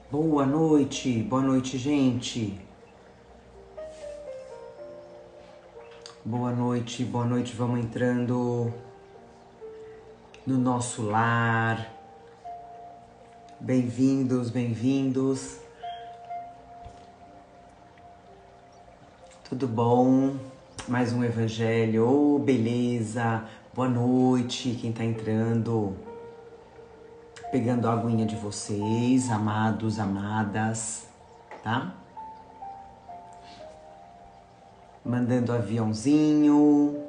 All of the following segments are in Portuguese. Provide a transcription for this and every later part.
Boa noite, gente. Boa noite, vamos entrando no nosso lar. Bem-vindos, bem-vindos. Tudo bom? Mais um evangelho, oh, beleza. Boa noite, quem tá entrando. Pegando a aguinha de vocês, amados, amadas, tá? Mandando aviãozinho.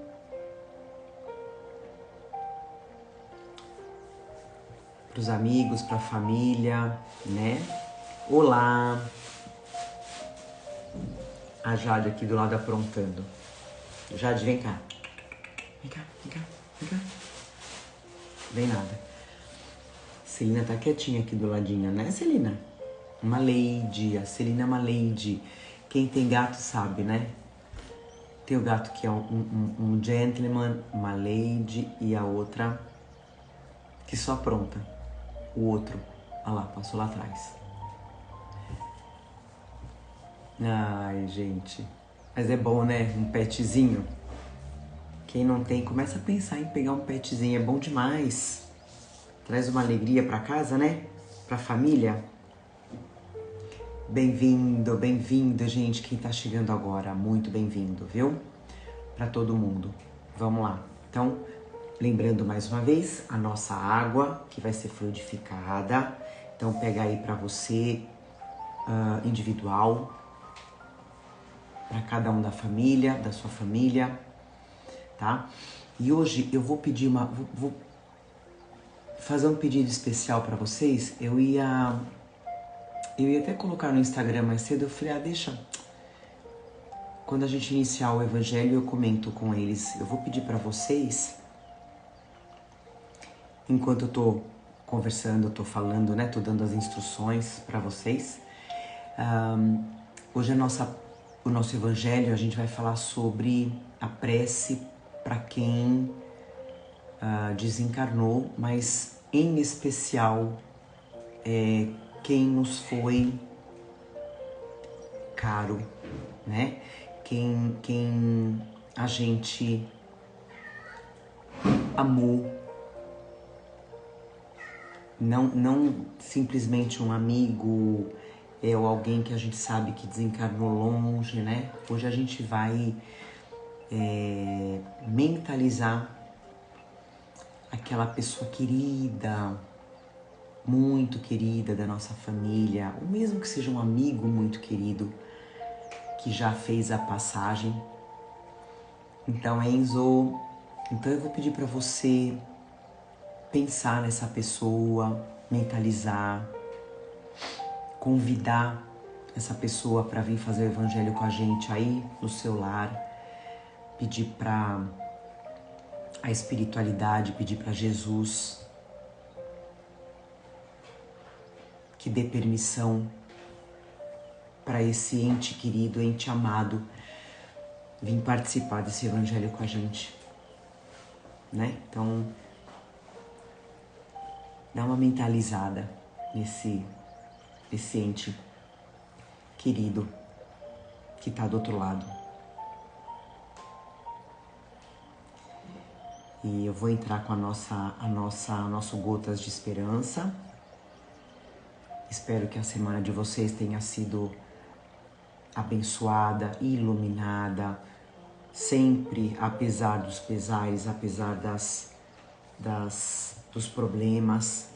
Para os amigos, para a família, né? Olá! A Jade aqui do lado aprontando. Jade, vem cá. Vem cá, vem cá, vem cá. Vem nada. Celina tá quietinha aqui do ladinho, né, Celina? Uma lady, a Celina é uma lady. Quem tem gato sabe, né? Tem o gato que é um gentleman, uma lady, e a outra que só apronta. O outro, olha lá, passou lá atrás. Ai, gente. Mas é bom, né? Um petzinho. Quem não tem, começa a pensar em pegar um petzinho. É bom demais. Traz uma alegria pra casa, né? Pra família. Bem-vindo, bem-vindo, gente. Quem tá chegando agora, muito bem-vindo, viu? Pra todo mundo. Vamos lá. Então, lembrando mais uma vez, a nossa água, que vai ser fluidificada. Então, pega aí pra você, individual. Para cada um da família, da sua família, tá? E hoje eu vou pedir vou fazer um pedido especial para vocês. Eu ia até colocar no Instagram mais cedo, eu falei, deixa. Quando a gente iniciar o evangelho, eu comento com eles. Eu vou pedir para vocês, enquanto eu tô conversando, eu tô falando, né? Tô dando as instruções para vocês. Hoje o nosso evangelho, a gente vai falar sobre a prece para quem desencarnou, mas em especial quem nos foi caro, né? Quem a gente amou, não simplesmente um amigo ou alguém que a gente sabe que desencarnou longe, né? Hoje a gente vai mentalizar aquela pessoa querida, muito querida da nossa família, ou mesmo que seja um amigo muito querido que já fez a passagem. Então, Enzo, eu vou pedir para você pensar nessa pessoa, mentalizar, convidar essa pessoa para vir fazer o evangelho com a gente aí no seu lar, pedir para a espiritualidade, pedir para Jesus que dê permissão para esse ente querido, ente amado, vir participar desse evangelho com a gente, né? Então, dá uma mentalizada nesse ente querido que está do outro lado. E eu vou entrar com nosso Gotas de Esperança. Espero que a semana de vocês tenha sido abençoada, iluminada, sempre, apesar dos pesares, apesar dos problemas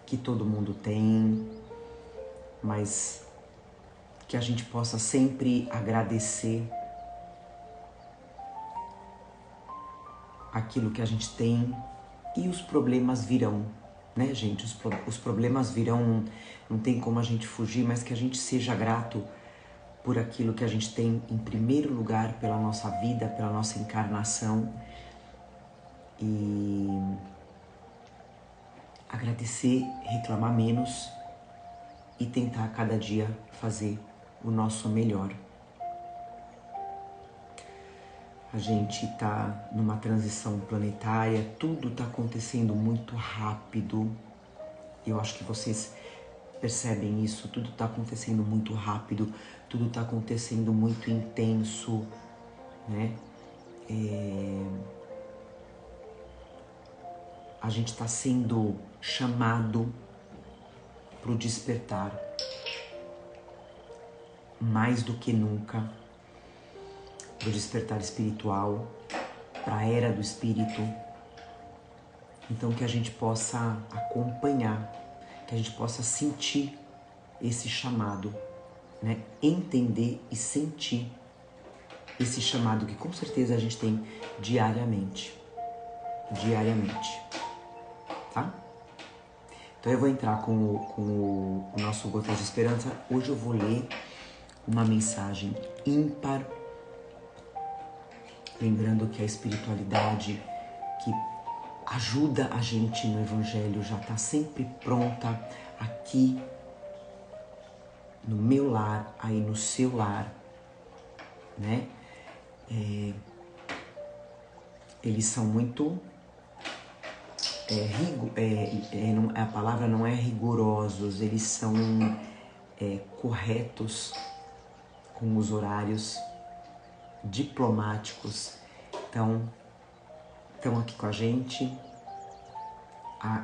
que todo mundo tem, mas que a gente possa sempre agradecer aquilo que a gente tem e os problemas virão, né, gente? Os problemas virão, não tem como a gente fugir, mas que a gente seja grato por aquilo que a gente tem em primeiro lugar, pela nossa vida, pela nossa encarnação, e agradecer, reclamar menos e tentar cada dia fazer o nosso melhor. A gente tá numa transição planetária, tudo tá acontecendo muito rápido. Eu acho que vocês percebem isso? Tudo está acontecendo muito rápido, tudo está acontecendo muito intenso, né? A gente está sendo chamado para o despertar mais do que nunca, para o despertar espiritual, para a era do espírito. Então que a gente possa acompanhar, que a gente possa sentir esse chamado, né? Entender e sentir esse chamado que com certeza a gente tem diariamente, tá? Então eu vou entrar com o nosso Gotas de Esperança. Hoje eu vou ler uma mensagem ímpar, lembrando que a espiritualidade que ajuda a gente no Evangelho já está sempre pronta aqui no meu lar, aí no seu lar, né? Eles são muito... a palavra não é rigorosos, eles são corretos com os horários, diplomáticos. Então, estão aqui com a gente,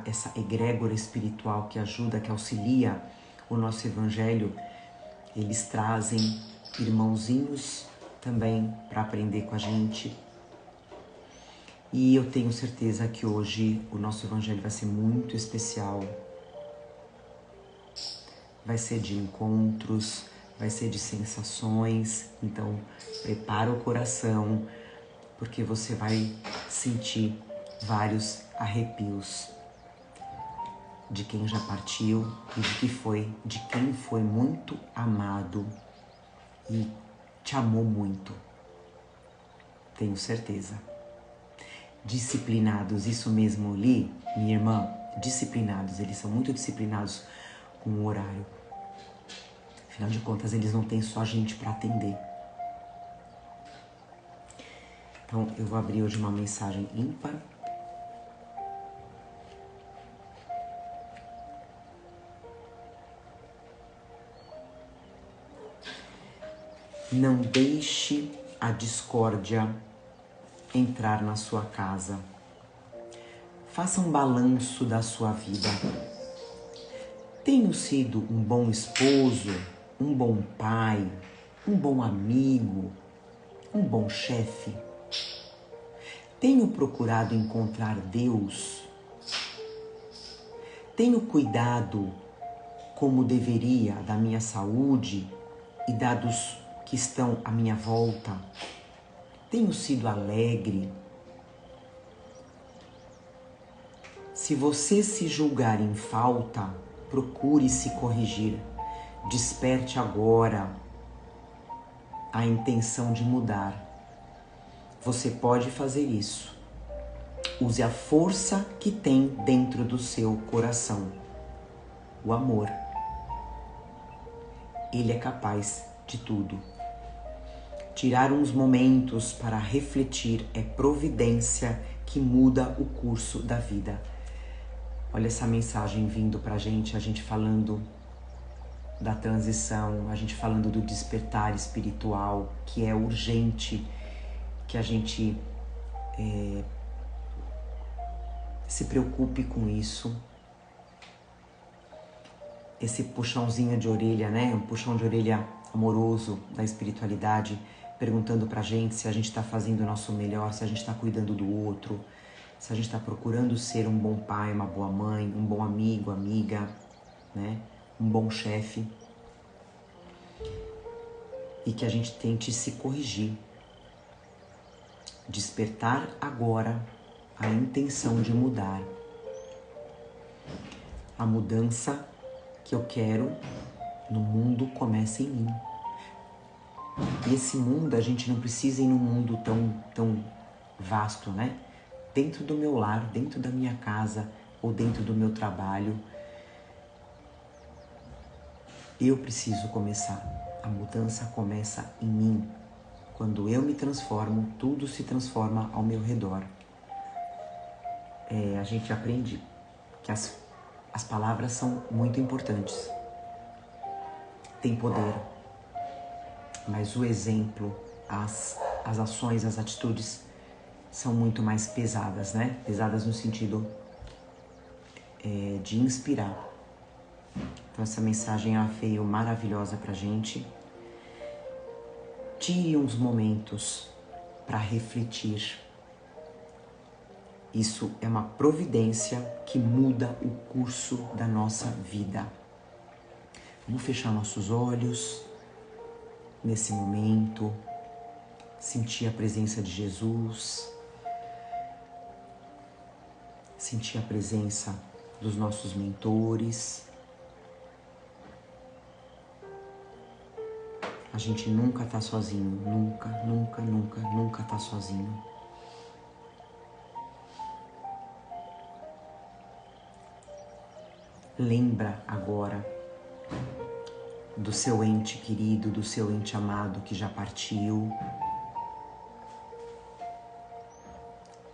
essa egrégora espiritual que ajuda, que auxilia o nosso Evangelho. Eles trazem irmãozinhos também para aprender com a gente. E eu tenho certeza que hoje o nosso Evangelho vai ser muito especial. Vai ser de encontros, vai ser de sensações. Então, prepara o coração, porque você vai sentir vários arrepios de quem já partiu e de quem foi muito amado e te amou muito. Tenho certeza. Disciplinados, isso mesmo, Li, minha irmã, disciplinados, eles são muito disciplinados com o horário. Afinal de contas, eles não têm só gente para atender. Então, eu vou abrir hoje uma mensagem ímpar. Não deixe a discórdia entrar na sua casa. Faça um balanço da sua vida. Tenho sido um bom esposo, um bom pai, um bom amigo, um bom chefe? Tenho procurado encontrar Deus? Tenho cuidado como deveria da minha saúde e da dos que estão à minha volta? Tenho sido alegre? Se você se julgar em falta, procure se corrigir. Desperte agora a intenção de mudar. Você pode fazer isso. Use a força que tem dentro do seu coração. O amor. Ele é capaz de tudo. Tirar uns momentos para refletir é providência que muda o curso da vida. Olha essa mensagem vindo pra gente, a gente falando da transição, a gente falando do despertar espiritual, que é urgente, que a gente se preocupe com isso. Esse puxãozinho de orelha, né? Um puxão de orelha amoroso da espiritualidade, perguntando pra gente se a gente está fazendo o nosso melhor, se a gente está cuidando do outro, se a gente está procurando ser um bom pai, uma boa mãe, um bom amigo, amiga, né? Um bom chefe. E que a gente tente se corrigir. Despertar agora a intenção de mudar. A mudança que eu quero no mundo começa em mim. E esse mundo, a gente não precisa ir num mundo tão vasto, né? Dentro do meu lar, dentro da minha casa ou dentro do meu trabalho, eu preciso começar. A mudança começa em mim. Quando eu me transformo, tudo se transforma ao meu redor. A gente aprende que as palavras são muito importantes. tem poder, mas o exemplo, as ações, as atitudes são muito mais pesadas, né? Pesadas no sentido de inspirar. Então essa mensagem ela veio maravilhosa pra gente. Tire uns momentos para refletir. Isso é uma providência que muda o curso da nossa vida. Vamos fechar nossos olhos nesse momento, sentir a presença de Jesus, sentir a presença dos nossos mentores. A gente nunca tá sozinho, nunca, nunca, nunca, nunca tá sozinho. Lembra agora do seu ente querido, do seu ente amado que já partiu,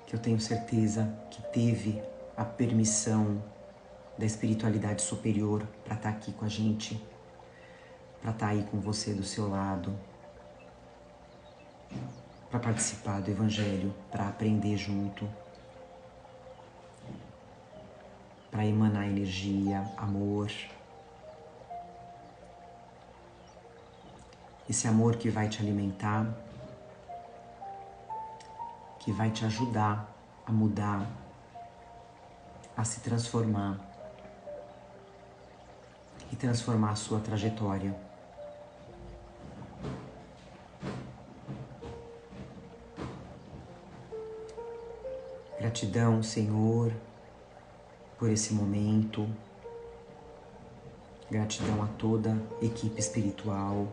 que eu tenho certeza que teve a permissão da espiritualidade superior para estar aqui com a gente, para estar aí com você do seu lado, para participar do Evangelho, para aprender junto, para emanar energia, amor. Esse amor que vai te alimentar, que vai te ajudar a mudar, a se transformar e transformar a sua trajetória. Gratidão, Senhor, por esse momento. Gratidão a toda a equipe espiritual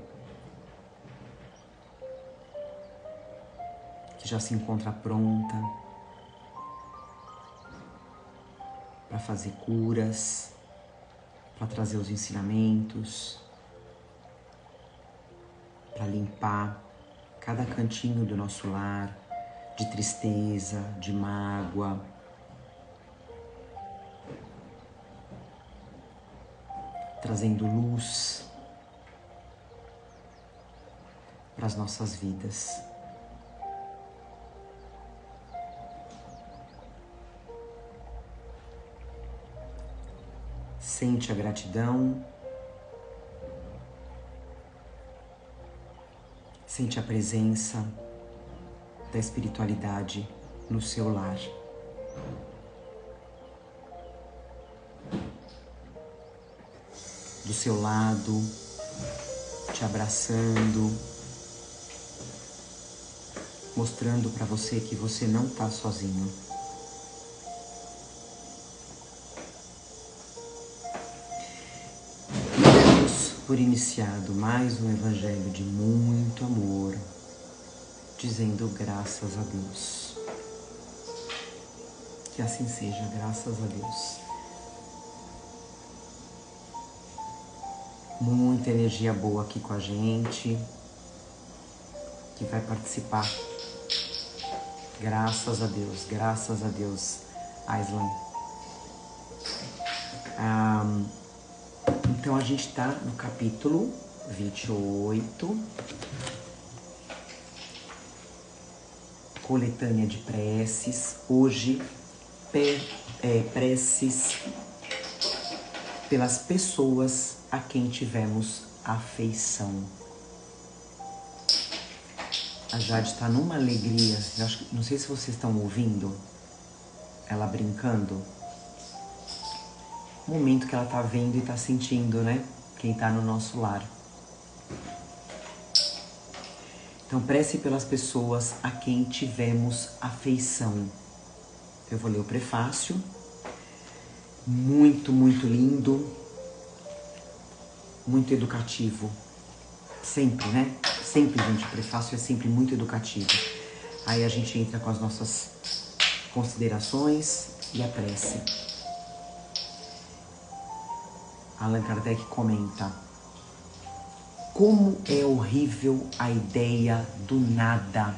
que já se encontra pronta para fazer curas, para trazer os ensinamentos, para limpar cada cantinho do nosso lar de tristeza, de mágoa, trazendo luz para as nossas vidas. Sente a gratidão, sente a presença da espiritualidade no seu lar. Do seu lado, te abraçando, mostrando para você que você não está sozinho. Por iniciado mais um evangelho de muito amor, dizendo graças a Deus. Que assim seja, graças a Deus. Muita energia boa aqui com a gente, que vai participar. Graças a Deus, Aislan. Então a gente está no capítulo 28, coletânea de preces. Hoje, preces pelas pessoas a quem tivemos afeição. A Jade está numa alegria, não sei se vocês estão ouvindo ela brincando. O momento que ela tá vendo e tá sentindo, né? Quem tá no nosso lar. Então, prece pelas pessoas a quem tivemos afeição. Eu vou ler o prefácio. Muito, muito lindo. Muito educativo. Sempre, né? Sempre, gente, o prefácio é sempre muito educativo. Aí a gente entra com as nossas considerações e a prece. Allan Kardec comenta: como é horrível a ideia do nada.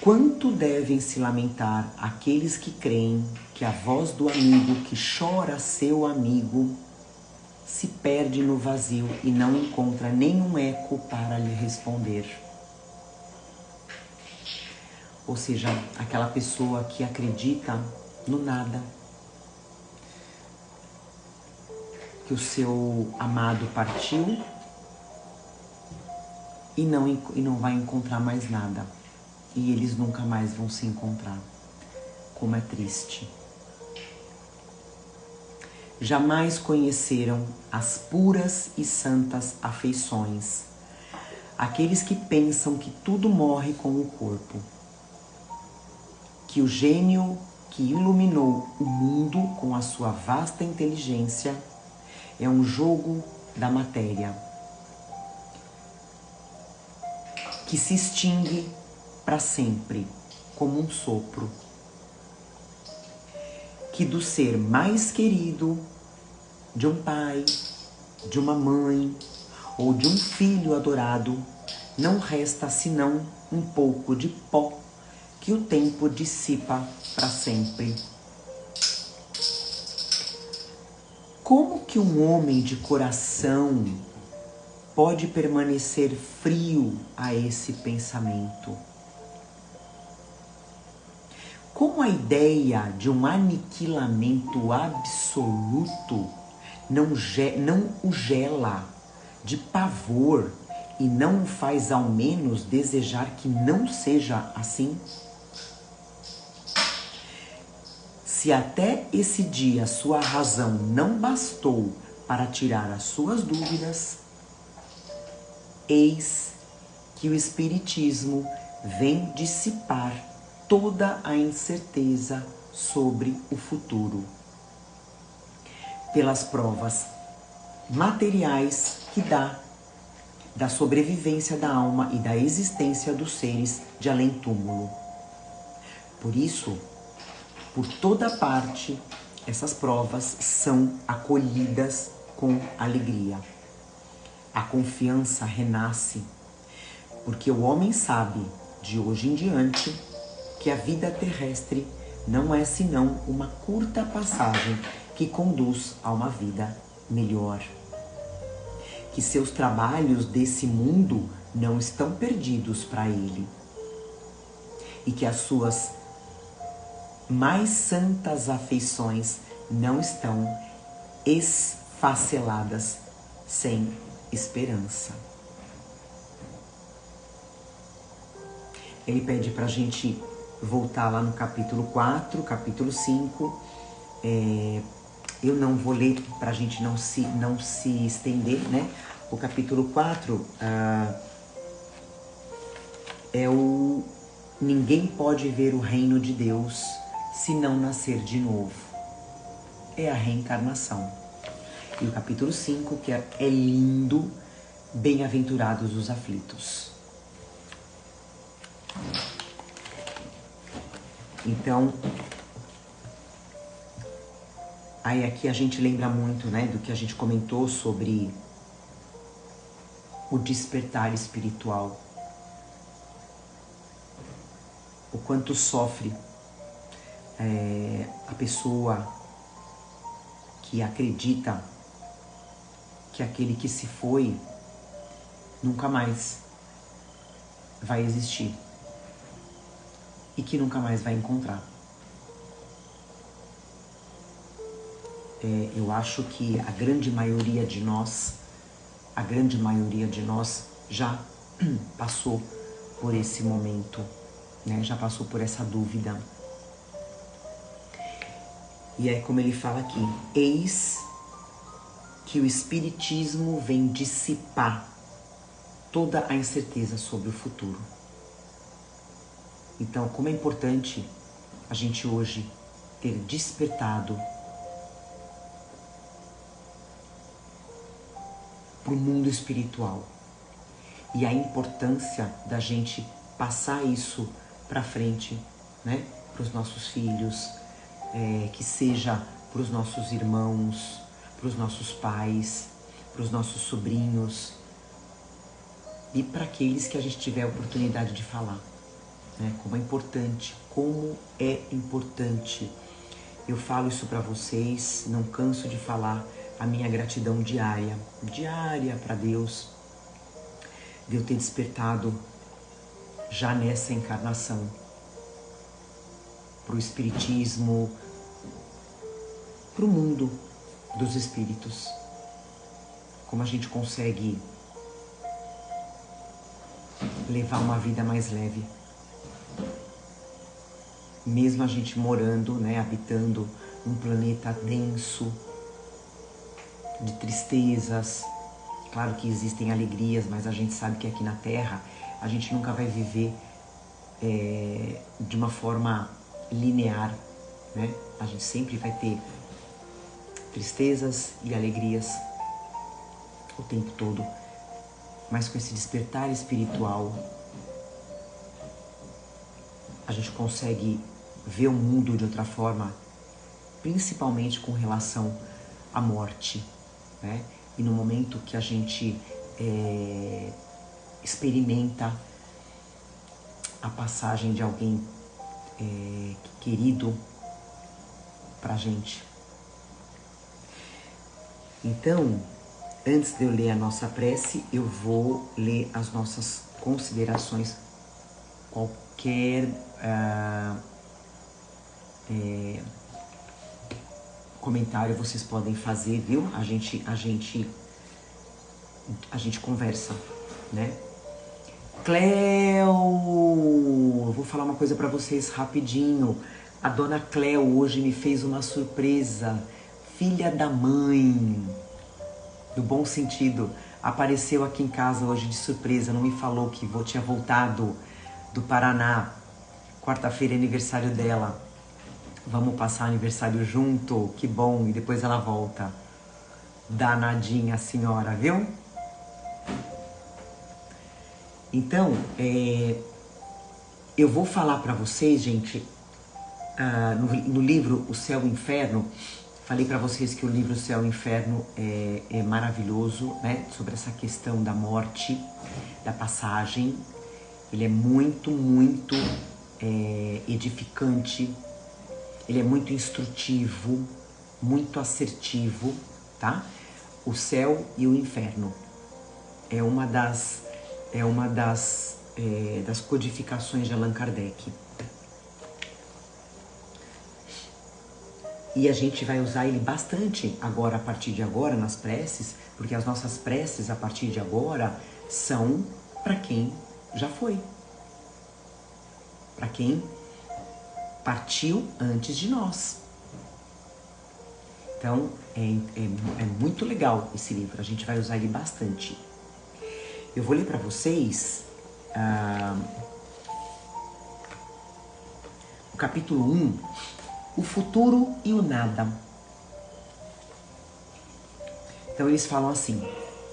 Quanto devem se lamentar aqueles que creem que a voz do amigo que chora seu amigo se perde no vazio e não encontra nenhum eco para lhe responder. Ou seja, aquela pessoa que acredita no nada, que o seu amado partiu e não vai encontrar mais nada. E eles nunca mais vão se encontrar. Como é triste. Jamais conheceram as puras e santas afeições, aqueles que pensam que tudo morre com o corpo, que o gênio que iluminou o mundo com a sua vasta inteligência é um jogo da matéria, que se extingue para sempre, como um sopro, que do ser mais querido de um pai, de uma mãe ou de um filho adorado, não resta senão um pouco de pó que o tempo dissipa para sempre. Como que um homem de coração pode permanecer frio a esse pensamento? Como a ideia de um aniquilamento absoluto não o gela de pavor e não o faz ao menos desejar que não seja assim? Se até esse dia sua razão não bastou para tirar as suas dúvidas, eis que o Espiritismo vem dissipar toda a incerteza sobre o futuro, pelas provas materiais que dá da sobrevivência da alma e da existência dos seres de além-túmulo. Por isso, por toda parte, essas provas são acolhidas com alegria. A confiança renasce, porque o homem sabe, de hoje em diante, que a vida terrestre não é senão uma curta passagem que conduz a uma vida melhor. Que seus trabalhos desse mundo não estão perdidos para ele. E que as suas mais santas afeições não estão esfaceladas sem esperança. Ele pede para a gente voltar lá no capítulo 4, capítulo 5. Eu não vou ler para a gente não se estender, né? O capítulo 4 é o ninguém pode ver o reino de Deus se não nascer de novo. É a reencarnação. E o capítulo 5, que é lindo, bem-aventurados os aflitos. Então, aí aqui a gente lembra muito, né, do que a gente comentou sobre o despertar espiritual. O quanto sofre a pessoa que acredita que aquele que se foi nunca mais vai existir e que nunca mais vai encontrar. Eu acho que a grande maioria de nós já passou por esse momento, né? Já passou por essa dúvida. E é como ele fala aqui, eis que o Espiritismo vem dissipar toda a incerteza sobre o futuro. Então, como é importante a gente hoje ter despertado para o mundo espiritual e a importância da gente passar isso para frente, né, para os nossos filhos, que seja para os nossos irmãos, para os nossos pais, para os nossos sobrinhos e para aqueles que a gente tiver a oportunidade de falar, né, como é importante. Eu falo isso para vocês, não canso de falar a minha gratidão diária para Deus, de eu ter despertado já nessa encarnação para o espiritismo, para o mundo dos espíritos. Como a gente consegue levar uma vida mais leve, mesmo a gente morando, né, habitando um planeta denso de tristezas. Claro que existem alegrias, mas a gente sabe que aqui na Terra a gente nunca vai viver de uma forma linear, né? A gente sempre vai ter tristezas e alegrias o tempo todo, mas com esse despertar espiritual a gente consegue ver o mundo de outra forma, principalmente com relação à morte, né? E no momento que a gente experimenta a passagem de alguém querido pra gente. Então, antes de eu ler a nossa prece, eu vou ler as nossas considerações. Qualquer comentário vocês podem fazer, viu? A gente conversa, né? Cleo! Eu vou falar uma coisa pra vocês rapidinho. A dona Cleo hoje me fez uma surpresa. Filha da mãe, do bom sentido, apareceu aqui em casa hoje de surpresa, não me falou que tinha voltado do Paraná. Quarta-feira é aniversário dela. Vamos passar aniversário junto? Que bom, e depois ela volta. Danadinha a senhora, viu? Então, eu vou falar pra vocês, gente, no livro O Céu e o Inferno. Falei para vocês que o livro Céu e Inferno é maravilhoso, né? Sobre essa questão da morte, da passagem. Ele é muito, muito edificante. Ele é muito instrutivo, muito assertivo, tá? O Céu e o Inferno é uma das codificações de Allan Kardec. E a gente vai usar ele bastante agora, a partir de agora, nas preces, porque as nossas preces, a partir de agora, são para quem já foi. Para quem partiu antes de nós. Então, é muito legal esse livro, a gente vai usar ele bastante. Eu vou ler para vocês o capítulo 1, o futuro e o nada. Então eles falam assim,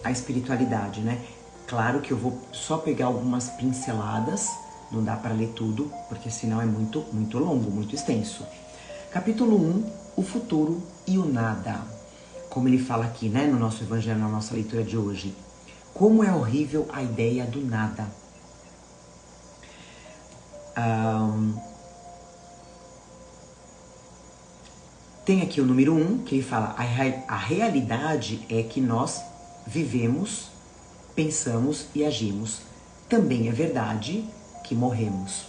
a espiritualidade, né? Claro que eu vou só pegar algumas pinceladas, não dá para ler tudo, porque senão é muito, muito longo, muito extenso. Capítulo 1, o futuro e o nada. Como ele fala aqui, né, no nosso evangelho, na nossa leitura de hoje. Como é horrível a ideia do nada. Tem aqui o número 1, que ele fala, a realidade é que nós vivemos, pensamos e agimos. Também é verdade que morremos.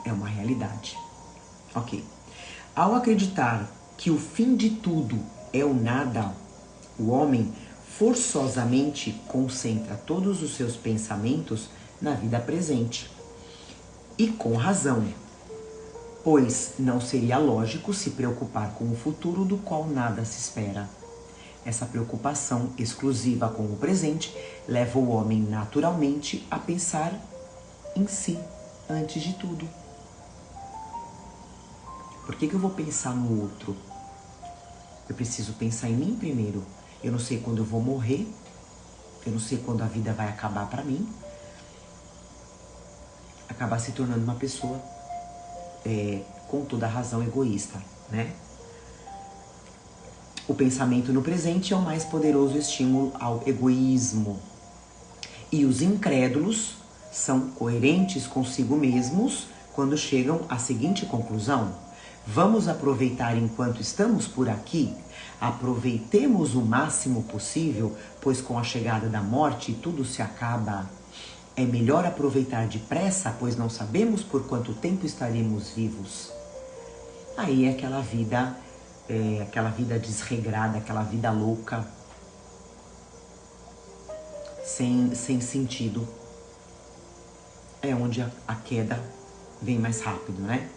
É uma realidade. Ok. Ao acreditar que o fim de tudo é o nada, o homem forçosamente concentra todos os seus pensamentos na vida presente. E com razão, pois não seria lógico se preocupar com o futuro do qual nada se espera. Essa preocupação exclusiva com o presente leva o homem naturalmente a pensar em si, antes de tudo. Por que eu vou pensar no outro? Eu preciso pensar em mim primeiro. Eu não sei quando eu vou morrer, eu não sei quando a vida vai acabar para mim. Acabar se tornando uma pessoa, com toda a razão, egoísta, né? O pensamento no presente é o mais poderoso estímulo ao egoísmo. E os incrédulos são coerentes consigo mesmos quando chegam à seguinte conclusão: Vamos aproveitar enquanto estamos por aqui? Aproveitemos o máximo possível, pois com a chegada da morte tudo se acaba. É melhor aproveitar depressa, pois não sabemos por quanto tempo estaremos vivos. Aí é aquela vida desregrada, aquela vida louca, sem sentido. É onde a queda vem mais rápido, né?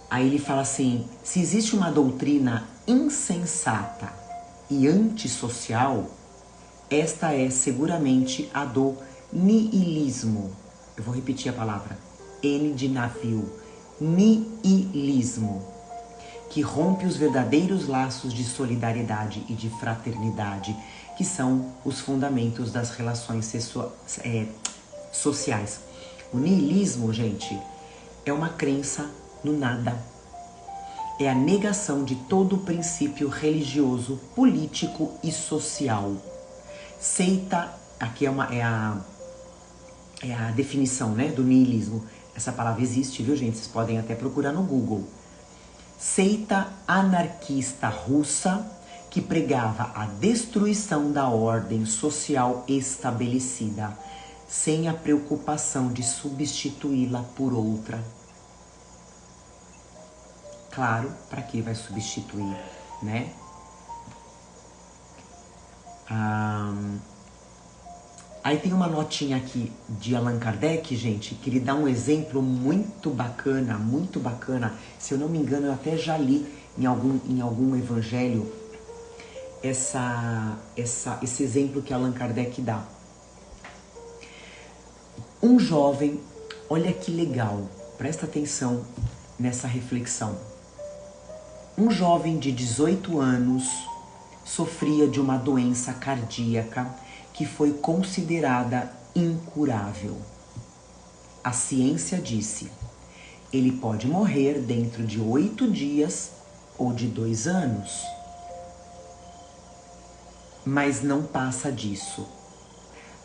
Aí ele fala assim, se existe uma doutrina insensata e antissocial, esta é seguramente a do niilismo. Eu vou repetir a palavra, N de navio, niilismo, que rompe os verdadeiros laços de solidariedade e de fraternidade, que são os fundamentos das relações sociais. O niilismo, gente, é uma crença no nada. É a negação de todo princípio religioso, político e social. Seita, aqui é a definição, né, do niilismo. Essa palavra existe, viu, gente? Vocês podem até procurar no Google. Seita anarquista russa que pregava a destruição da ordem social estabelecida, sem a preocupação de substituí-la por outra. Claro, para que vai substituir, né? Aí tem uma notinha aqui de Allan Kardec, gente, que ele dá um exemplo muito bacana, muito bacana. Se eu não me engano, eu até já li em algum evangelho esse exemplo que Allan Kardec dá. Um jovem, olha que legal, presta atenção nessa reflexão. Um jovem de 18 anos sofria de uma doença cardíaca que foi considerada incurável. A ciência disse, ele pode morrer dentro de 8 dias ou de 2 anos. Mas não passa disso.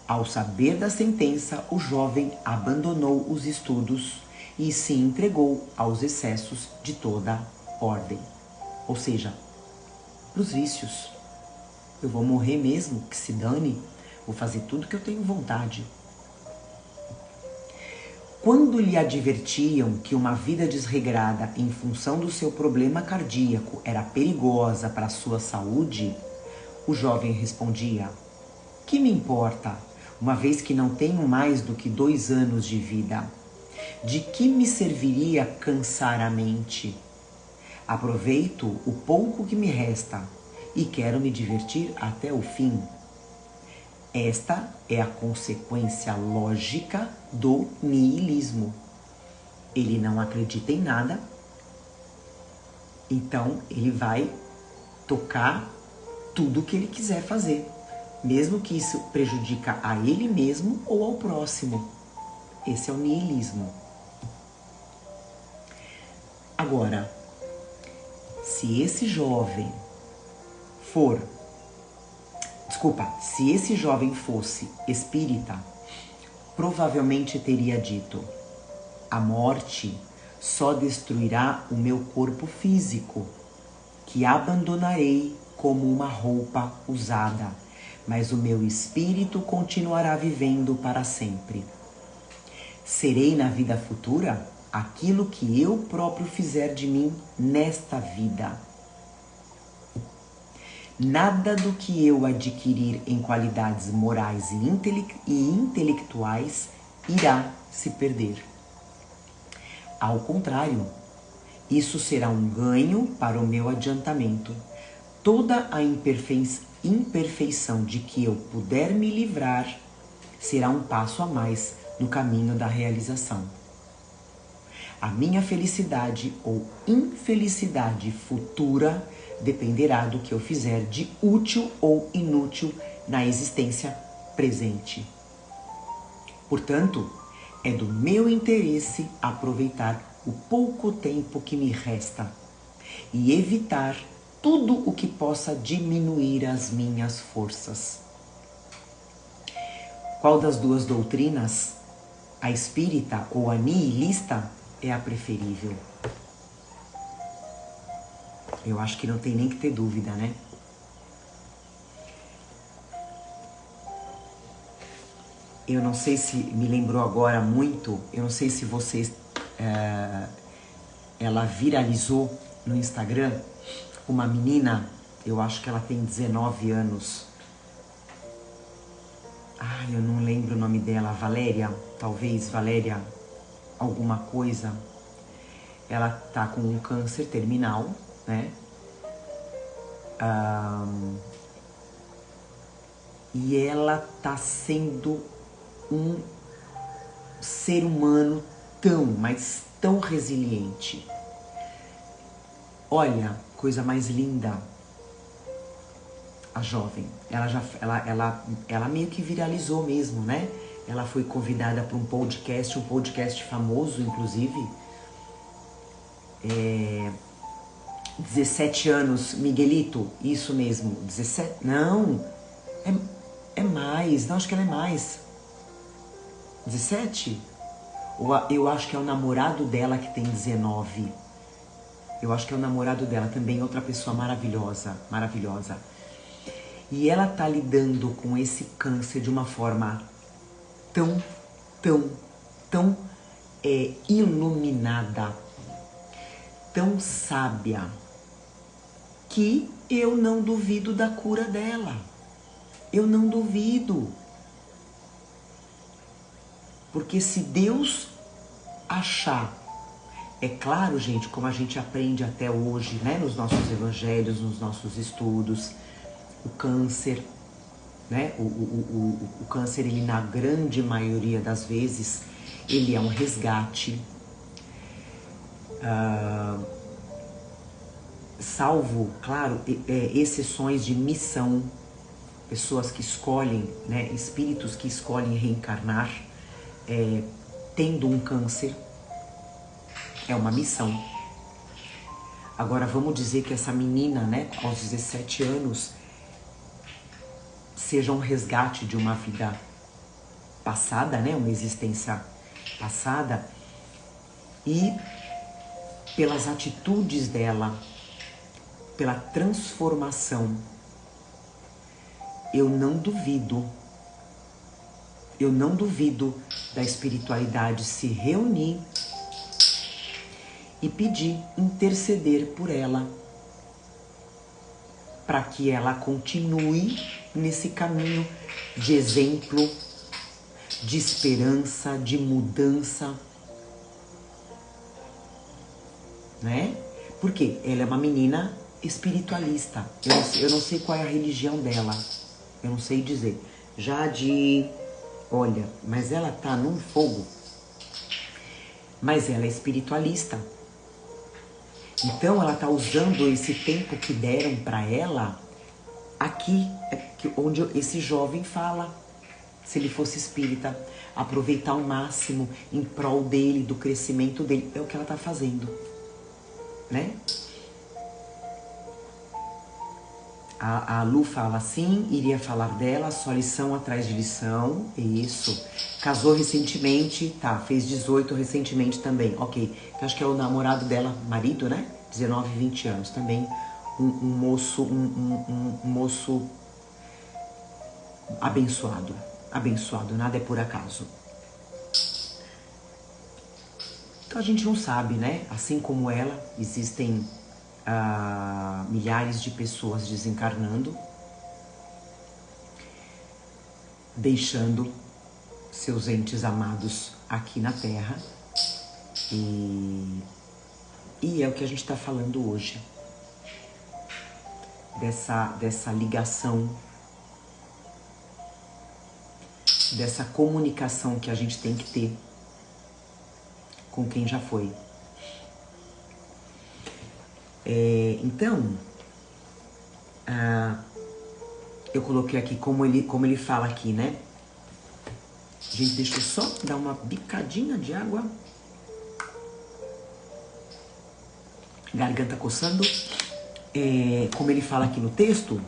Ao saber da sentença, o jovem abandonou os estudos e se entregou aos excessos de toda ordem. Ou seja, para os vícios. Eu vou morrer mesmo, que se dane, vou fazer tudo que eu tenho vontade. Quando lhe advertiam que uma vida desregrada em função do seu problema cardíaco era perigosa para a sua saúde, o jovem respondia, que me importa, uma vez que não tenho mais do que 2 anos de vida? De que me serviria cansar a mente? Aproveito o pouco que me resta e quero me divertir até o fim. Esta é a consequência lógica do niilismo. Ele não acredita em nada, então ele vai tocar tudo que ele quiser fazer, mesmo que isso prejudica a ele mesmo ou ao próximo. Esse é o niilismo. Agora, se esse jovem fosse espírita, provavelmente teria dito, a morte só destruirá o meu corpo físico, que abandonarei como uma roupa usada, mas o meu espírito continuará vivendo para sempre. Serei na vida futura aquilo que eu próprio fizer de mim nesta vida. Nada do que eu adquirir em qualidades morais e intelectuais irá se perder. Ao contrário, isso será um ganho para o meu adiantamento. Toda a imperfeição de que eu puder me livrar será um passo a mais no caminho da realização. A minha felicidade ou infelicidade futura dependerá do que eu fizer de útil ou inútil na existência presente. Portanto, é do meu interesse aproveitar o pouco tempo que me resta e evitar tudo o que possa diminuir as minhas forças. Qual das duas doutrinas, a espírita ou a nihilista, é a preferível? Eu acho que não tem nem que ter dúvida, né? Eu não sei se me lembrou agora muito, eu não sei se vocês... ela viralizou no Instagram, uma menina, eu acho que ela tem 19 anos. Ai, eu não lembro o nome dela, Valéria, talvez, Valéria alguma coisa. Ela tá com um câncer terminal, né? E ela tá sendo um ser humano tão, mas tão resiliente. Olha, coisa mais linda. A jovem, ela meio que viralizou mesmo, né? Ela foi convidada para um podcast famoso, inclusive. 17 anos, Miguelito, isso mesmo, 17, não, é mais, não, acho que ela é mais. 17? Eu acho que é o namorado dela que tem 19. Eu acho que é o namorado dela também, outra pessoa maravilhosa, maravilhosa. E ela tá lidando com esse câncer de uma forma tão iluminada, tão sábia, que eu não duvido da cura dela. Eu não duvido. Porque se Deus achar, é claro, gente, como a gente aprende até hoje, né, nos nossos evangelhos, nos nossos estudos, o câncer, né, o câncer, ele na grande maioria das vezes, ele é um resgate, salvo, claro, exceções de missão, pessoas que escolhem, né, espíritos que escolhem reencarnar, tendo um câncer, é uma missão. Agora vamos dizer que essa menina, né, aos 17 anos, seja um resgate de uma vida passada, né, uma existência passada, e pelas atitudes dela, pela transformação, eu não duvido da espiritualidade se reunir e pedir, interceder por ela, para que ela continue nesse caminho de exemplo, de esperança, de mudança, né? Porque ela é uma menina espiritualista. Eu não sei qual é a religião dela, eu não sei dizer. Olha, mas ela tá num fogo. Mas ela é espiritualista. Então ela tá usando esse tempo que deram para ela aqui, onde esse jovem fala, se ele fosse espírita, aproveitar ao máximo em prol dele, do crescimento dele, é o que ela tá fazendo, né? A Lu fala assim, iria falar dela, só lição atrás de lição, isso. Casou recentemente, tá, fez 18 recentemente também, ok. Então, acho que é o namorado dela, marido, né? 19, 20 anos também. Um moço abençoado, nada é por acaso. Então a gente não sabe, né? Assim como ela, existem milhares de pessoas desencarnando, deixando seus entes amados aqui na Terra, e é o que a gente está falando hoje, dessa ligação, dessa comunicação que a gente tem que ter com quem já foi. Então, eu coloquei aqui como ele fala aqui, né? Gente, deixa eu só dar uma bicadinha de água. Garganta coçando. Como ele fala aqui no texto,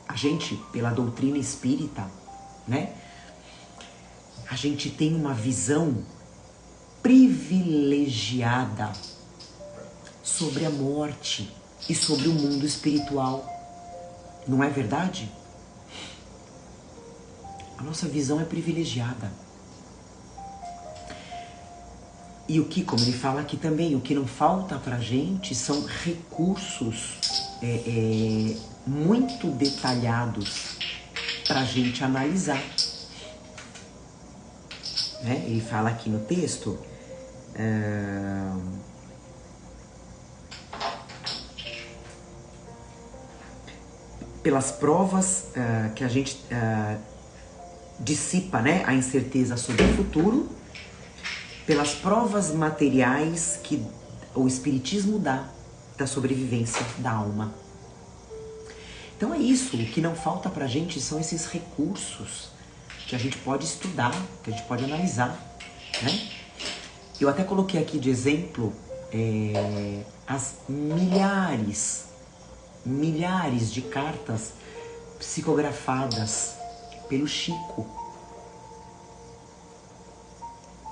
a gente, pela doutrina espírita, né? A gente tem uma visão privilegiada sobre a morte e sobre o mundo espiritual. Não é verdade? A nossa visão é privilegiada. E o que, como ele fala aqui também, o que não falta pra gente são recursos muito detalhados pra gente analisar. Né? Ele fala aqui no texto, pelas provas que a gente dissipa, né, a incerteza sobre o futuro, pelas provas materiais que o Espiritismo dá da sobrevivência da alma. Então é isso, o que não falta pra gente são esses recursos que a gente pode estudar, que a gente pode analisar, né? Eu até coloquei aqui de exemplo as milhares de cartas psicografadas pelo Chico.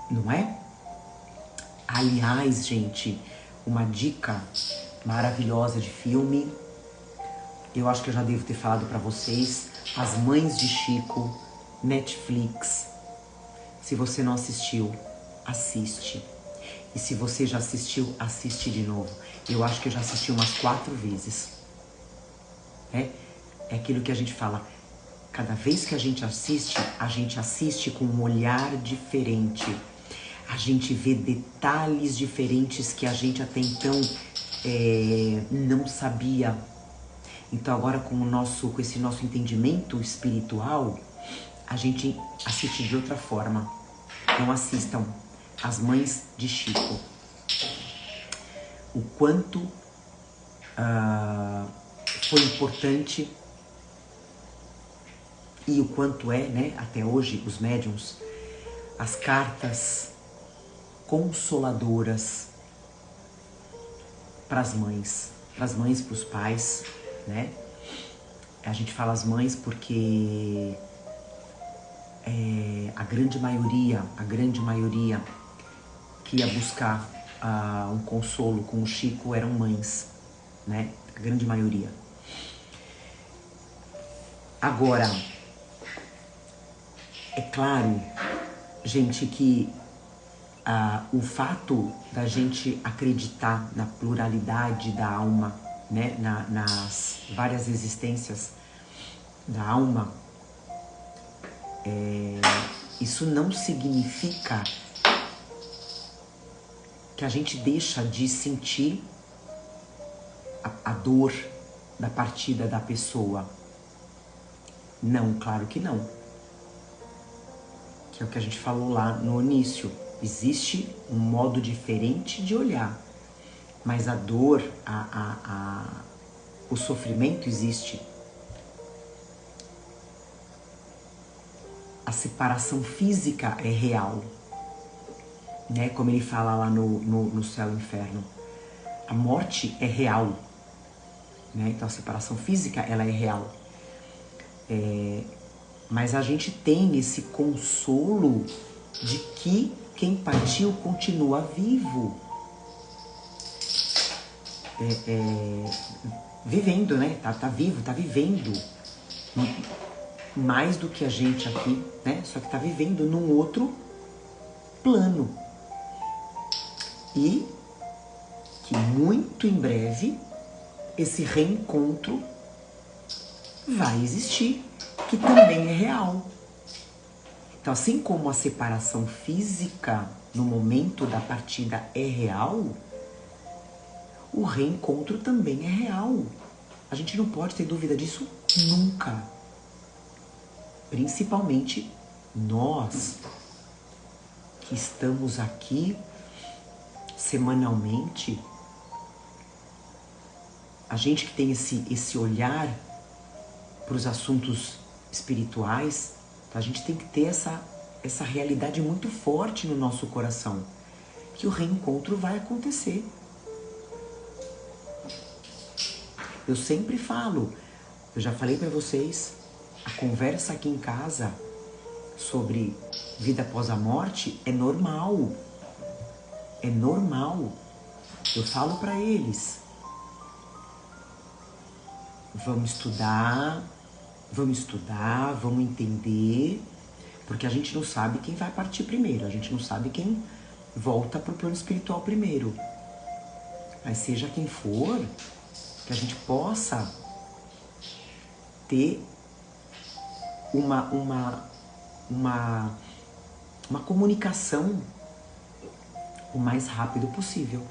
Não é? Aliás, gente, uma dica maravilhosa de filme, eu acho que eu já devo ter falado pra vocês, As Mães de Chico, Netflix. Se você não assistiu, assiste. E se você já assistiu, assiste de novo. Eu acho que eu já assisti umas 4 vezes. É aquilo que a gente fala. Cada vez que a gente assiste com um olhar diferente. A gente vê detalhes diferentes que a gente até então não sabia. Então agora com esse nosso entendimento espiritual, a gente assiste de outra forma. Então assistam As Mães de Chico. O quanto foi importante e o quanto né, até hoje, os médiuns, as cartas consoladoras para as mães, para os pais, né? A gente fala as mães porque a grande maioria que ia buscar um consolo com o Chico eram mães, né? A grande maioria. Agora, é claro, gente, que o fato da gente acreditar na pluralidade da alma, né, nas várias existências da alma, isso não significa que a gente deixa de sentir a dor da partida da pessoa. Não, claro que não. Que é o que a gente falou lá no início. Existe um modo diferente de olhar, mas a dor, o sofrimento existe. A separação física é real, né? Como ele fala lá no Céu e Inferno. A morte é real, né? Então a separação física, ela é real. Mas a gente tem esse consolo de que quem partiu continua vivo. Vivendo, né? Tá vivo, tá vivendo. Mais do que a gente aqui, né? Só que tá vivendo num outro plano. E que muito em breve esse reencontro vai existir, que também é real. Então, assim como a separação física no momento da partida é real, o reencontro também é real. A gente não pode ter dúvida disso nunca. Principalmente nós que estamos aqui semanalmente, a gente que tem esse olhar para os assuntos espirituais, a gente tem que ter essa realidade muito forte no nosso coração, que o reencontro vai acontecer. Eu sempre falo, eu já falei para vocês, a conversa aqui em casa sobre vida após a morte é normal. É normal. Eu falo para eles, vamos estudar, vamos entender, porque a gente não sabe quem vai partir primeiro, a gente não sabe quem volta pro plano espiritual primeiro. Mas seja quem for, que a gente possa ter uma comunicação o mais rápido possível.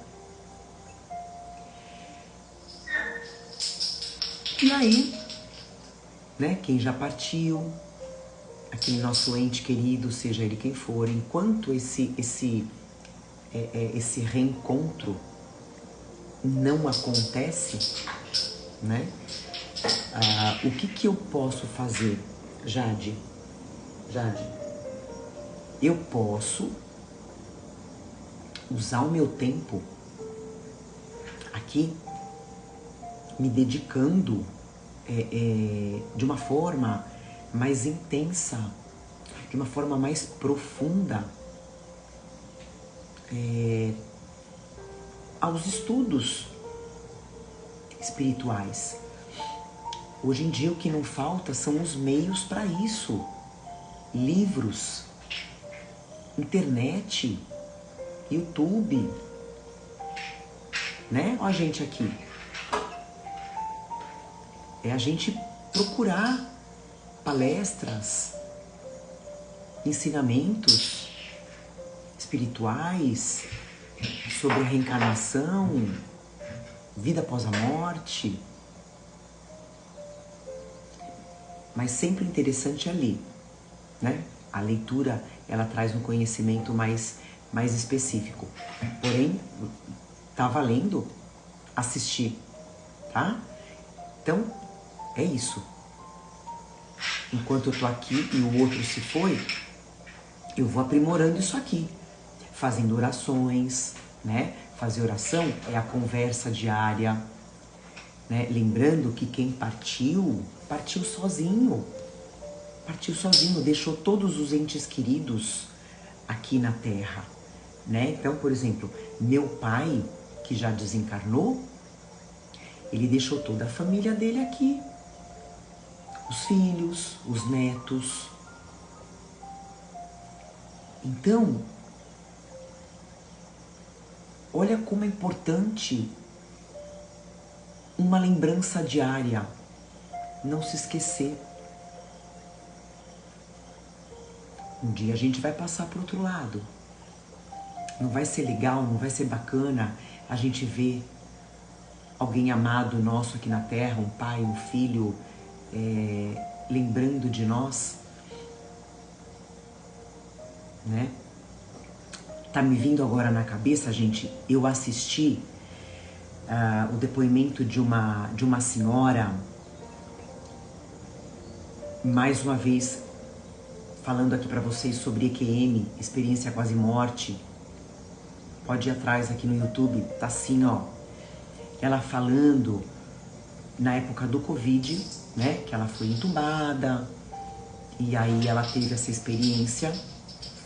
E aí, né, quem já partiu, aquele nosso ente querido, seja ele quem for, enquanto esse reencontro não acontece, né? O que eu posso fazer, Jade? Eu posso usar o meu tempo aqui me dedicando de uma forma mais intensa, de uma forma mais profunda aos estudos espirituais. Hoje em dia o que não falta são os meios para isso. Livros, internet, YouTube, né? Ó a gente aqui. É a gente procurar palestras, ensinamentos espirituais sobre a reencarnação, vida após a morte. Mas sempre interessante é ler, né? A leitura, ela traz um conhecimento mais específico. Porém, tá valendo assistir, tá? Então, é isso. Enquanto eu tô aqui e o outro se foi, eu vou aprimorando isso aqui. Fazendo orações, né? Fazer oração é a conversa diária, né? Lembrando que quem partiu sozinho. Partiu sozinho, deixou todos os entes queridos aqui na Terra, né? Então, por exemplo, meu pai, que já desencarnou, ele deixou toda a família dele aqui. Os filhos, os netos. Então, olha como é importante uma lembrança diária. Não se esquecer. Um dia a gente vai passar para o outro lado. Não vai ser legal, não vai ser bacana a gente ver alguém amado nosso aqui na Terra, um pai, um filho, lembrando de nós, né? Tá me vindo agora na cabeça, gente, eu assisti o depoimento de uma senhora, mais uma vez falando aqui para vocês sobre EQM, experiência quase morte. Pode ir atrás aqui no YouTube, tá assim, ó. Ela falando na época do Covid, né, que ela foi entubada, e aí ela teve essa experiência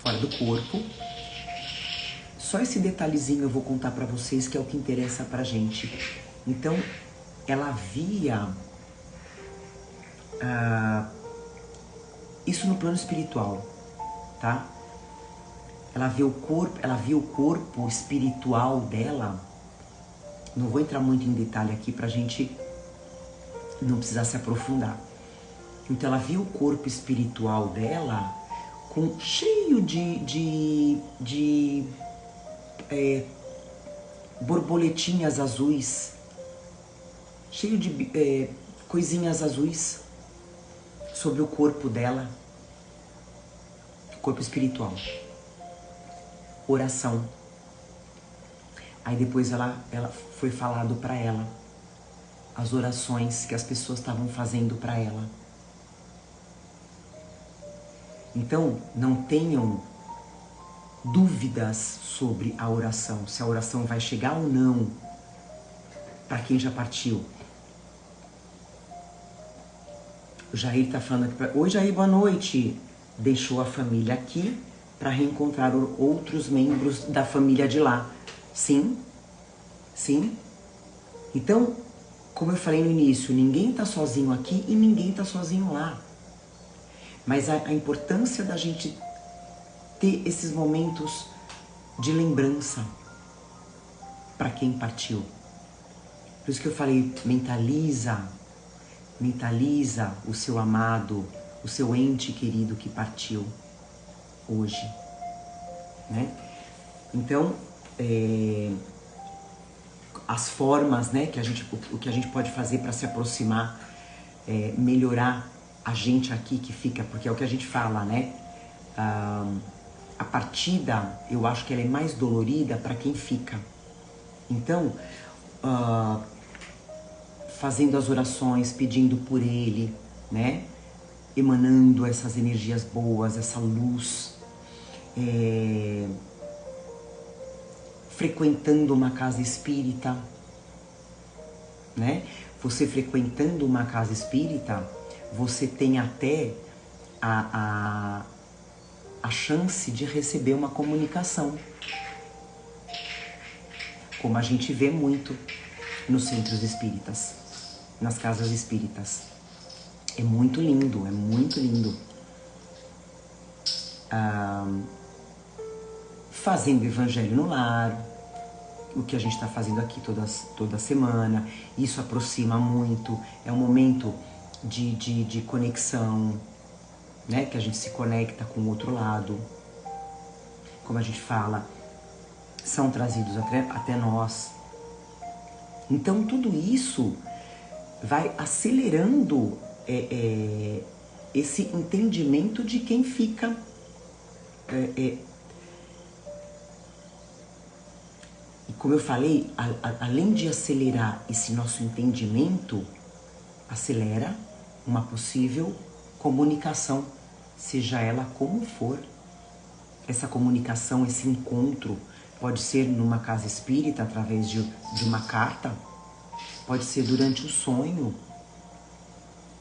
fora do corpo. Só esse detalhezinho eu vou contar pra vocês, que é o que interessa pra gente. Então, ela via isso no plano espiritual, tá? Ela via o corpo espiritual dela. Não vou entrar muito em detalhe aqui pra gente não precisar se aprofundar. Então ela viu o corpo espiritual dela cheio de borboletinhas azuis, cheio de coisinhas azuis sobre o corpo dela, corpo espiritual. Oração. Aí depois ela foi falado para ela as orações que as pessoas estavam fazendo para ela. Então, não tenham dúvidas sobre a oração, se a oração vai chegar ou não para quem já partiu. O Jair tá falando aqui, oi Jair, boa noite. Deixou a família aqui para reencontrar outros membros da família de lá. Sim, Sim? Então, como eu falei no início, ninguém está sozinho aqui e ninguém está sozinho lá. Mas a importância da gente ter esses momentos de lembrança para quem partiu. Por isso que eu falei, mentaliza o seu amado, o seu ente querido que partiu hoje, né? Então, as formas, né, o que a gente pode fazer para se aproximar, melhorar a gente aqui que fica, porque é o que a gente fala, né? A partida, eu acho que ela é mais dolorida para quem fica. Então, fazendo as orações, pedindo por ele, né? Emanando essas energias boas, essa luz, frequentando uma casa espírita, né? Você frequentando uma casa espírita, você tem até a chance de receber uma comunicação, como a gente vê muito nos centros espíritas, nas casas espíritas. É muito lindo, é muito lindo. Fazendo evangelho no lar, o que a gente está fazendo aqui toda semana, isso aproxima muito, é um momento de conexão, né? Que a gente se conecta com o outro lado. Como a gente fala, são trazidos até nós. Então tudo isso vai acelerando esse entendimento de quem fica. E como eu falei, além de acelerar esse nosso entendimento, acelera uma possível comunicação, seja ela como for. Essa comunicação, esse encontro, pode ser numa casa espírita, através de uma carta, pode ser durante o sonho,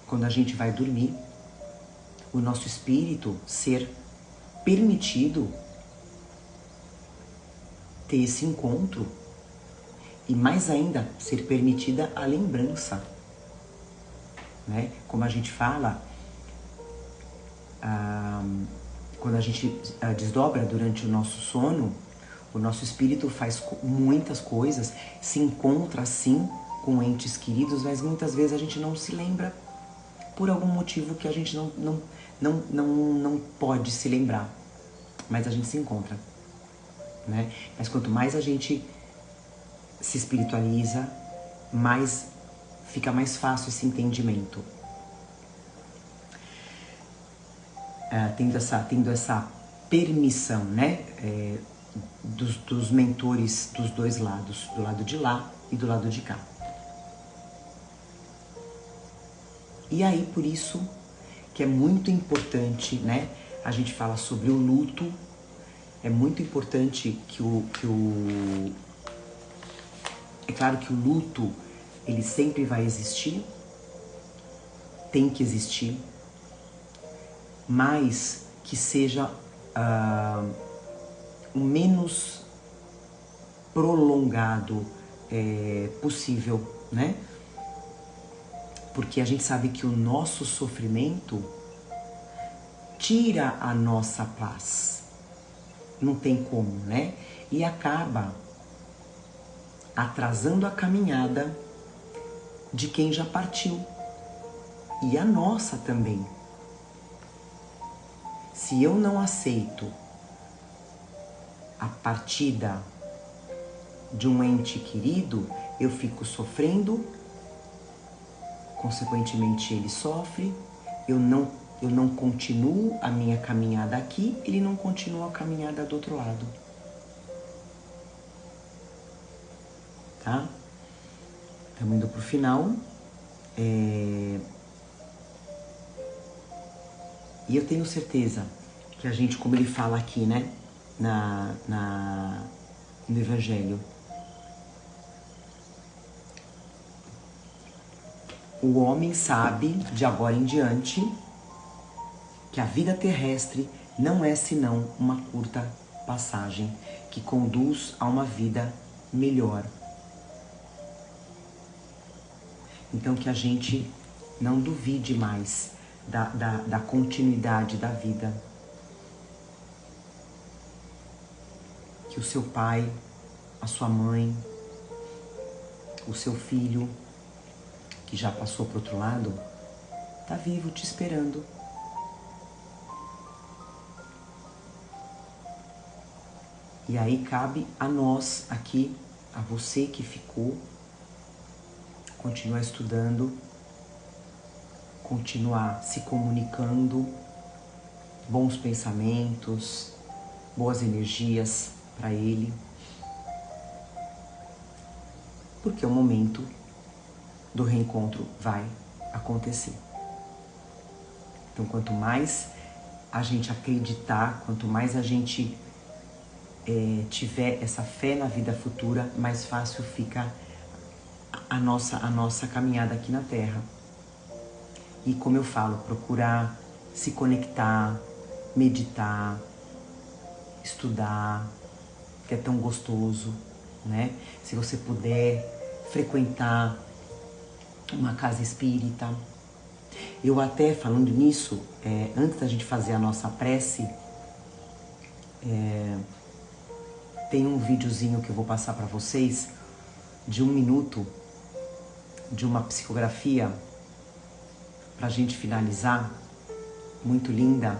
quando a gente vai dormir. O nosso espírito ser permitido ter esse encontro e mais ainda ser permitida a lembrança, né? Como a gente fala, quando a gente desdobra durante o nosso sono, o nosso espírito faz muitas coisas, se encontra assim com entes queridos, mas muitas vezes a gente não se lembra por algum motivo que a gente não pode se lembrar, mas a gente se encontra, né? Mas quanto mais a gente se espiritualiza, mais fica mais fácil esse entendimento. Tendo essa permissão, né? Dos mentores dos dois lados, do lado de lá e do lado de cá. E aí, por isso que é muito importante, né? A gente fala sobre o luto. É muito importante é claro que o luto, ele sempre vai existir, tem que existir, mas que seja o menos prolongado possível, né? Porque a gente sabe que o nosso sofrimento tira a nossa paz. Não tem como, né? E acaba atrasando a caminhada de quem já partiu. E a nossa também. Se eu não aceito a partida de um ente querido, eu fico sofrendo, consequentemente ele sofre, eu não continuo a minha caminhada aqui, ele não continua a caminhada do outro lado. Tá? Estamos indo pro final. E eu tenho certeza que a gente, como ele fala aqui, né, no Evangelho, o homem sabe, de agora em diante, que a vida terrestre não é senão uma curta passagem que conduz a uma vida melhor, Então que a gente não duvide mais da continuidade da vida. Que o seu pai, a sua mãe, o seu filho, que já passou para o outro lado, tá vivo te esperando. E aí cabe a nós aqui, a você que ficou, continuar estudando, continuar se comunicando, bons pensamentos, boas energias para ele, porque o momento do reencontro vai acontecer. Então, quanto mais a gente acreditar, quanto mais a gente tiver essa fé na vida futura, mais fácil fica a nossa caminhada aqui na Terra. E como eu falo, procurar se conectar, meditar, estudar, que é tão gostoso, né? Se você puder frequentar uma casa espírita. Eu até, falando nisso, antes da gente fazer a nossa prece, tem um videozinho que eu vou passar para vocês, de 1 minuto, de uma psicografia, pra gente finalizar, muito linda,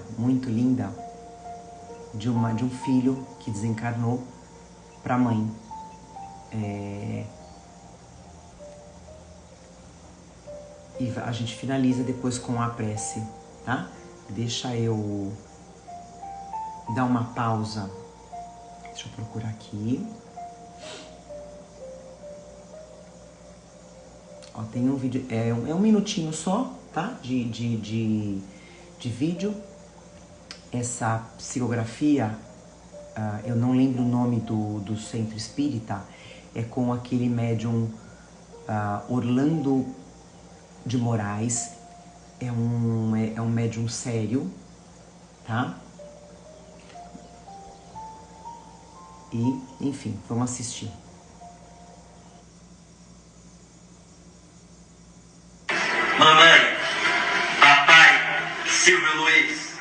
de um filho que desencarnou pra mãe. E a gente finaliza depois com a prece, tá? Deixa eu dar uma pausa. Deixa eu procurar aqui. Ó, tem um vídeo, é 1 minutinho só, tá? De vídeo. Essa psicografia, eu não lembro o nome do centro espírita, é com aquele médium Orlando de Moraes. É um médium sério, tá? E, enfim, vamos assistir. Mamãe, papai, Silvio Luiz,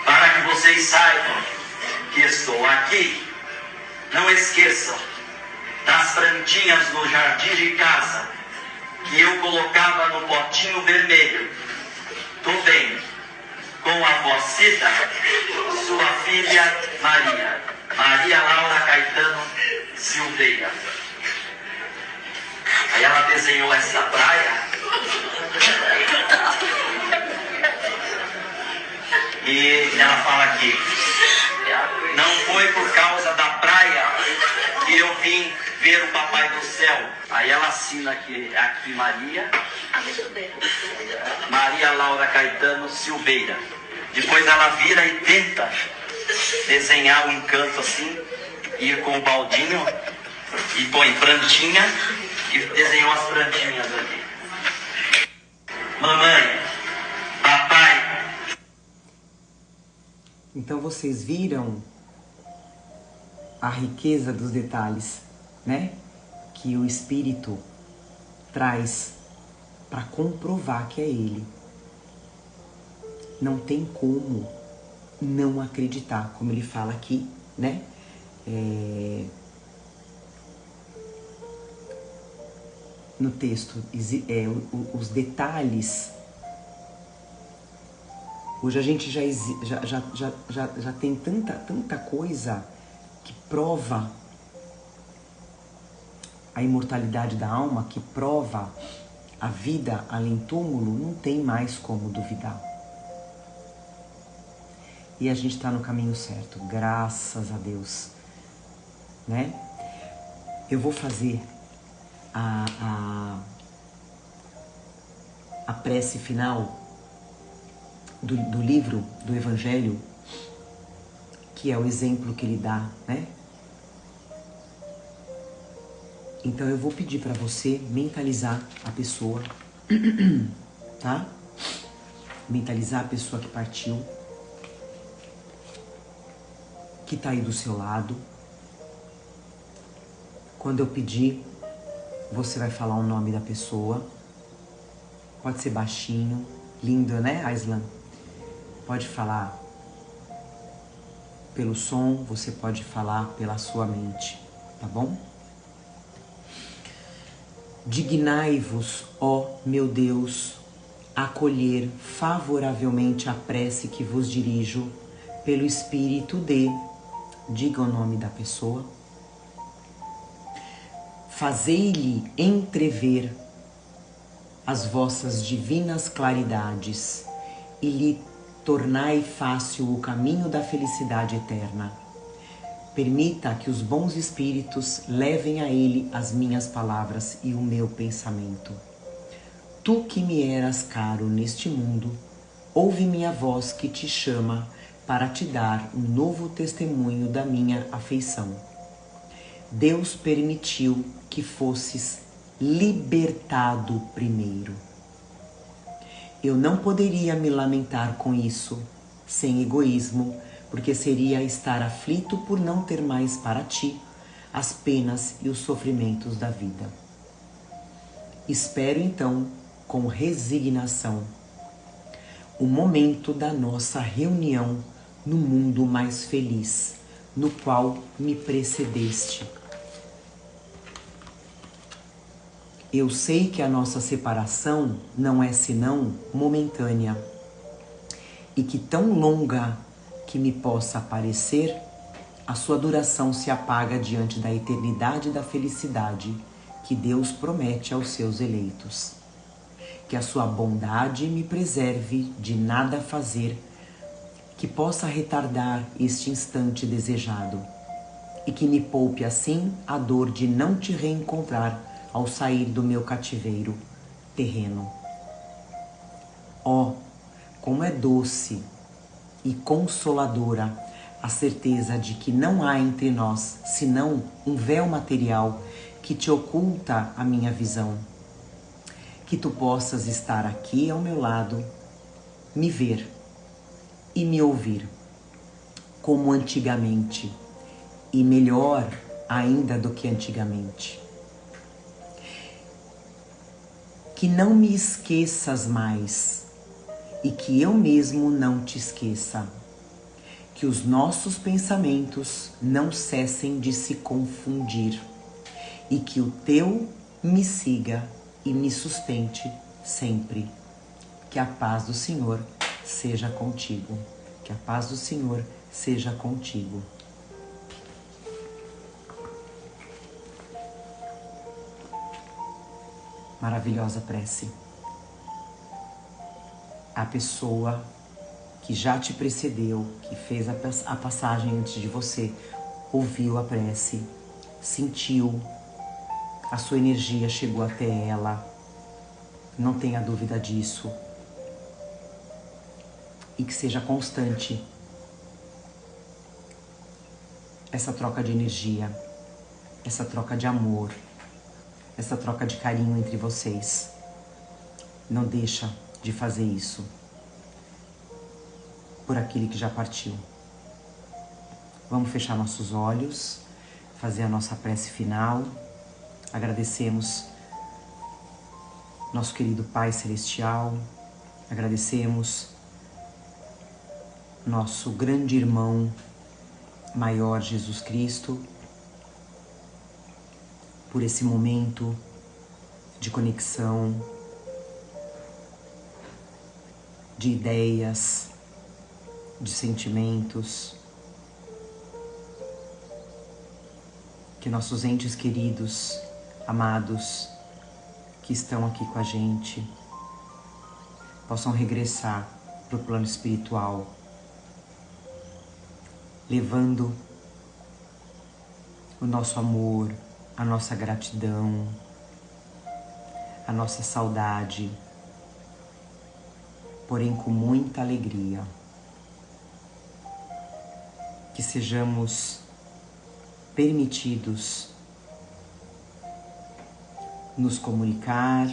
para que vocês saibam que estou aqui, não esqueçam das plantinhas no jardim de casa que eu colocava no potinho vermelho. Tô bem, com a vó Cida, sua filha Maria Laura Caetano Silveira. Aí ela desenhou essa praia e ela fala aqui: não foi por causa da praia que eu vim ver o Papai do Céu. Aí ela assina aqui Maria Laura Caetano Silveira. Depois ela vira e tenta desenhar um encanto assim, ir com o baldinho e põe plantinha e desenhou as plantinhas aqui. Mamãe, papai. Então vocês viram a riqueza dos detalhes, né? Que o espírito traz para comprovar que é ele. Não tem como não acreditar, como ele fala aqui, né? No texto, os detalhes. Hoje a gente já tem tanta coisa que prova a imortalidade da alma, que prova a vida além túmulo, não tem mais como duvidar. E a gente está no caminho certo, graças a Deus, né? Eu vou fazer a prece final do livro, do Evangelho, que é o exemplo que ele dá, né? Então eu vou pedir para você mentalizar a pessoa, tá? Mentalizar a pessoa que partiu, que tá aí do seu lado. Quando eu pedir, você vai falar o nome da pessoa. Pode ser baixinho, lindo, né, Aislan? Pode falar pelo som, você pode falar pela sua mente, tá bom? Dignai-vos, ó meu Deus, acolher favoravelmente a prece que vos dirijo pelo Espírito de... Diga o nome da pessoa. Fazei-lhe entrever as vossas divinas claridades e lhe tornai fácil o caminho da felicidade eterna. Permita que os bons espíritos levem a ele as minhas palavras e o meu pensamento. Tu que me eras caro neste mundo, ouve minha voz que te chama para te dar um novo testemunho da minha afeição. Deus permitiu que fosses libertado primeiro. Eu não poderia me lamentar com isso, sem egoísmo, porque seria estar aflito por não ter mais para ti as penas e os sofrimentos da vida. Espero então, com resignação, o momento da nossa reunião no mundo mais feliz, no qual me precedeste. Eu sei que a nossa separação não é senão momentânea e que tão longa que me possa parecer, a sua duração se apaga diante da eternidade da felicidade que Deus promete aos seus eleitos. Que a sua bondade me preserve de nada fazer que possa retardar este instante desejado e que me poupe assim a dor de não te reencontrar ao sair do meu cativeiro terreno. Oh, como é doce e consoladora a certeza de que não há entre nós senão um véu material que te oculta a minha visão. Que tu possas estar aqui ao meu lado, me ver e me ouvir, como antigamente, e melhor ainda do que antigamente. Que não me esqueças mais e que eu mesmo não te esqueça. Que os nossos pensamentos não cessem de se confundir e que o teu me siga e me sustente sempre. Que a paz do Senhor seja contigo. Que a paz do Senhor seja contigo. Maravilhosa prece. A pessoa que já te precedeu, que fez a passagem antes de você, ouviu a prece, sentiu, a sua energia chegou até ela, não tenha dúvida disso. E que seja constante essa troca de energia, essa troca de amor, essa troca de carinho entre vocês. Não deixa de fazer isso por aquele que já partiu. Vamos fechar nossos olhos, fazer a nossa prece final. Agradecemos nosso querido Pai Celestial, agradecemos nosso grande irmão maior Jesus Cristo por esse momento de conexão, de ideias, de sentimentos. Que nossos entes queridos, amados, que estão aqui com a gente, possam regressar para o plano espiritual, levando o nosso amor, a nossa gratidão, a nossa saudade, porém com muita alegria. Que sejamos permitidos nos comunicar,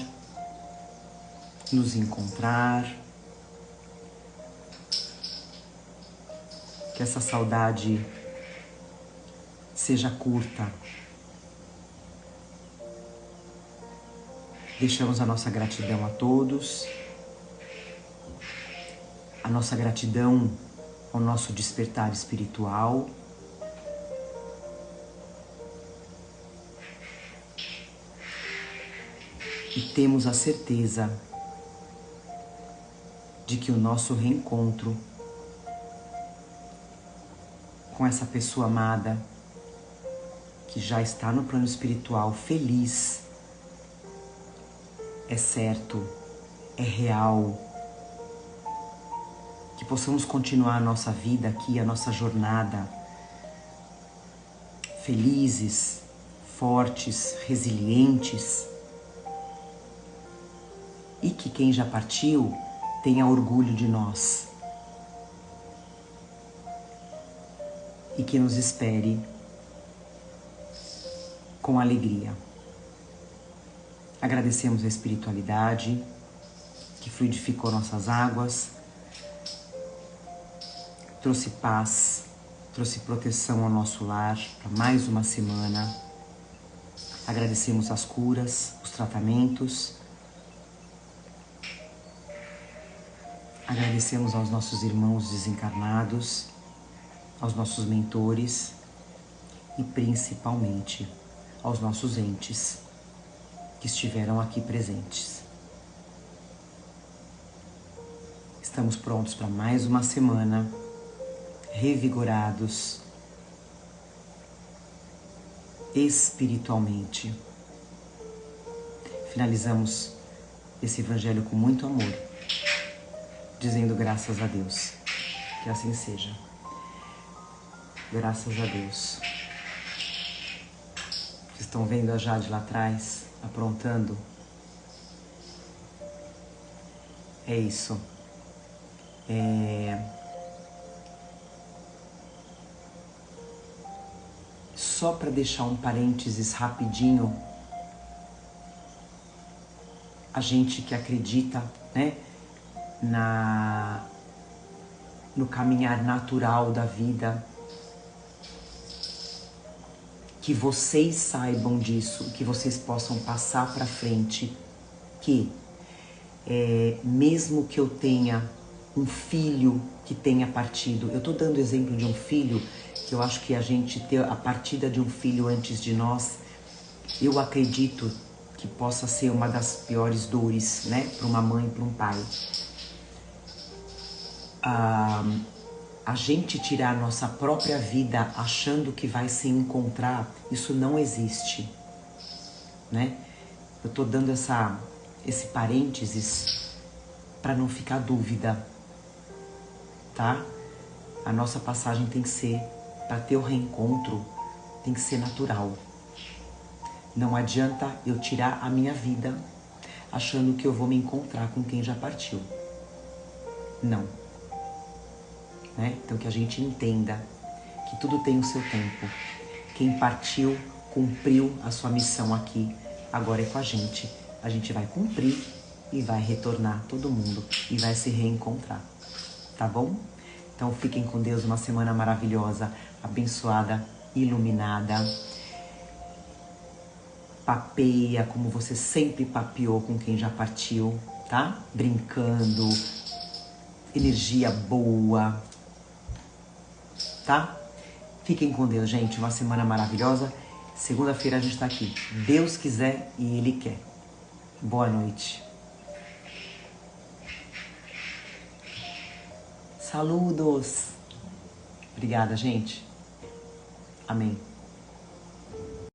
nos encontrar, que essa saudade seja curta, Deixamos a nossa gratidão a todos, a nossa gratidão ao nosso despertar espiritual. E temos a certeza de que o nosso reencontro com essa pessoa amada, que já está no plano espiritual feliz, é certo, é real. Que possamos continuar a nossa vida aqui, a nossa jornada, felizes, fortes, resilientes. E que quem já partiu tenha orgulho de nós. E que nos espere com alegria. Agradecemos a espiritualidade que fluidificou nossas águas, trouxe paz, trouxe proteção ao nosso lar para mais uma semana. Agradecemos as curas, os tratamentos. Agradecemos aos nossos irmãos desencarnados, aos nossos mentores e principalmente aos nossos entes que estiveram aqui presentes. Estamos prontos para mais uma semana, revigorados espiritualmente. Finalizamos esse evangelho com muito amor, dizendo graças a Deus. Que assim seja. Graças a Deus. Vocês estão vendo a Jade lá atrás, aprontando? É isso. Só para deixar um parênteses rapidinho, a gente que acredita, né, no caminhar natural da vida, que vocês saibam disso, que vocês possam passar para frente, que mesmo que eu tenha um filho que tenha partido, eu estou dando exemplo de um filho, que eu acho que a gente ter a partida de um filho antes de nós, eu acredito que possa ser uma das piores dores, né, para uma mãe e para um pai. A gente tirar a nossa própria vida achando que vai se encontrar, isso não existe, né? Eu tô dando esse parênteses para não ficar dúvida, tá? A nossa passagem tem que ser, para ter o reencontro, tem que ser natural. Não adianta eu tirar a minha vida achando que eu vou me encontrar com quem já partiu. Não. Né? Então que a gente entenda que tudo tem o seu tempo. Quem partiu, cumpriu a sua missão aqui, agora é com a gente. A gente vai cumprir e vai retornar todo mundo e vai se reencontrar. Tá bom? Então fiquem com Deus, uma semana maravilhosa, abençoada, iluminada. Papeia como você sempre papeou com quem já partiu, tá? Brincando, energia boa. Tá? Fiquem com Deus, gente. Uma semana maravilhosa. Segunda-feira a gente tá aqui. Deus quiser e Ele quer. Boa noite. Saludos. Obrigada, gente. Amém.